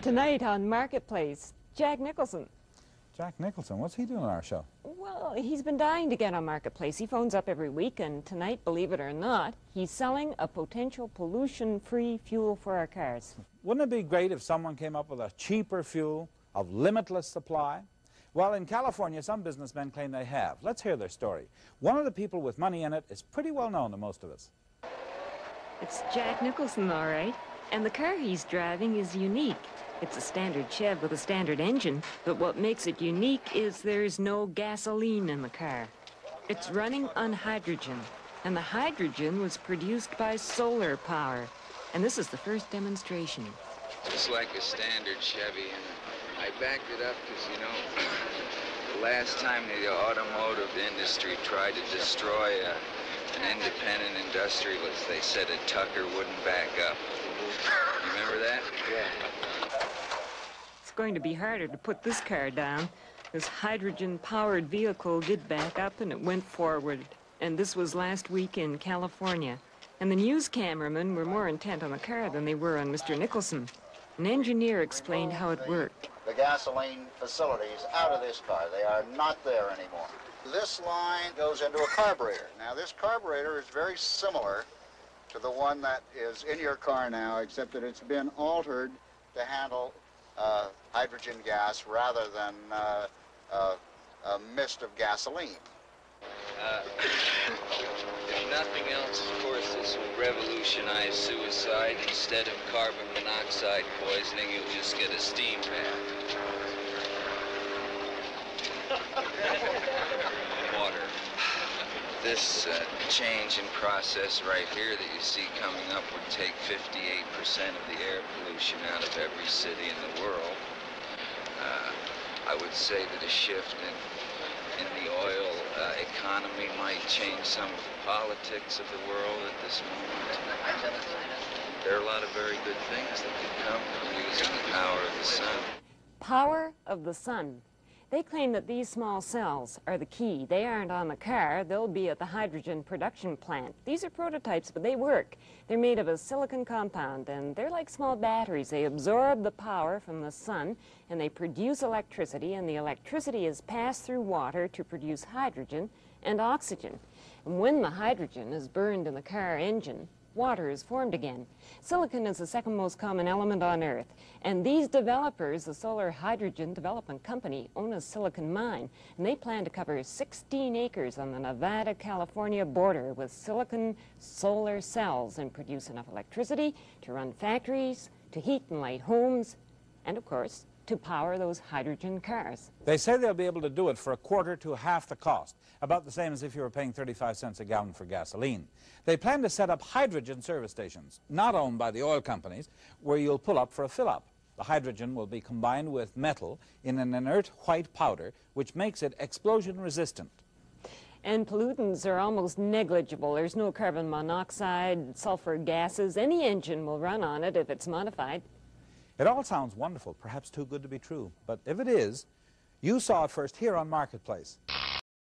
Tonight on Marketplace, Jack Nicholson. Jack Nicholson, what's he doing on our show? Well, he's been dying to get on Marketplace. He phones up every week, and tonight, believe it or not, he's selling a potential pollution-free fuel for our cars. Wouldn't it be great if someone came up with a cheaper fuel of limitless supply? Well, in California, some businessmen claim they have. Let's hear their story. One of the people with money in it is pretty well known to most of us. It's Jack Nicholson, all right. And the car he's driving is unique. It's a standard Chev with a standard engine, but what makes it unique is there's no gasoline in the car. It's running on hydrogen, and the hydrogen was produced by solar power. And this is the first demonstration. It's like a standard Chevy, and I backed it up because, you know, the last time the automotive industry tried to destroy an independent industrialist, they said a Tucker wouldn't back up. You remember that? Yeah. It's going to be harder to put this car down. This hydrogen-powered vehicle did back up, and it went forward. And this was last week in California. And the news cameramen were more intent on the car than they were on Mr. Nicholson. An engineer explained how it worked. The gasoline facilities out of this car. They are not there anymore. This line goes into a carburetor. Now, this carburetor is very similar to the one that is in your car now, except that it's been altered to handle hydrogen gas rather than a mist of gasoline. If nothing else, of course, this will revolutionize suicide. Instead of carbon monoxide poisoning, you'll just get a steam bath. Water. This change in process right here that you see coming up would take 58% of the air pollution out of every city in the world. I would say that a shift in the oil economy might change some of the politics of the world at this moment. There are a lot of very good things that could come from using the power of the sun. Power of the sun. They claim that these small cells are the key. They aren't on the car. They'll be at the hydrogen production plant. These are prototypes, but they work. They're made of a silicon compound, and they're like small batteries. They absorb the power from the sun, and they produce electricity, and the electricity is passed through water to produce hydrogen and oxygen. And when the hydrogen is burned in the car engine, water is formed again. Silicon is the second most common element on Earth. And these developers, the Solar Hydrogen Development Company, own a silicon mine. And they plan to cover 16 acres on the Nevada-California border with silicon solar cells and produce enough electricity to run factories, to heat and light homes, and of course, to power those hydrogen cars. They say they'll be able to do it for a quarter to half the cost, about the same as if you were paying 35 cents a gallon for gasoline. They plan to set up hydrogen service stations, not owned by the oil companies, where you'll pull up for a fill-up. The hydrogen will be combined with metal in an inert white powder, which makes it explosion resistant. And pollutants are almost negligible. There's no carbon monoxide, sulfur gases. Any engine will run on it if it's modified. It all sounds wonderful, perhaps too good to be true. But if it is, you saw it first here on Marketplace.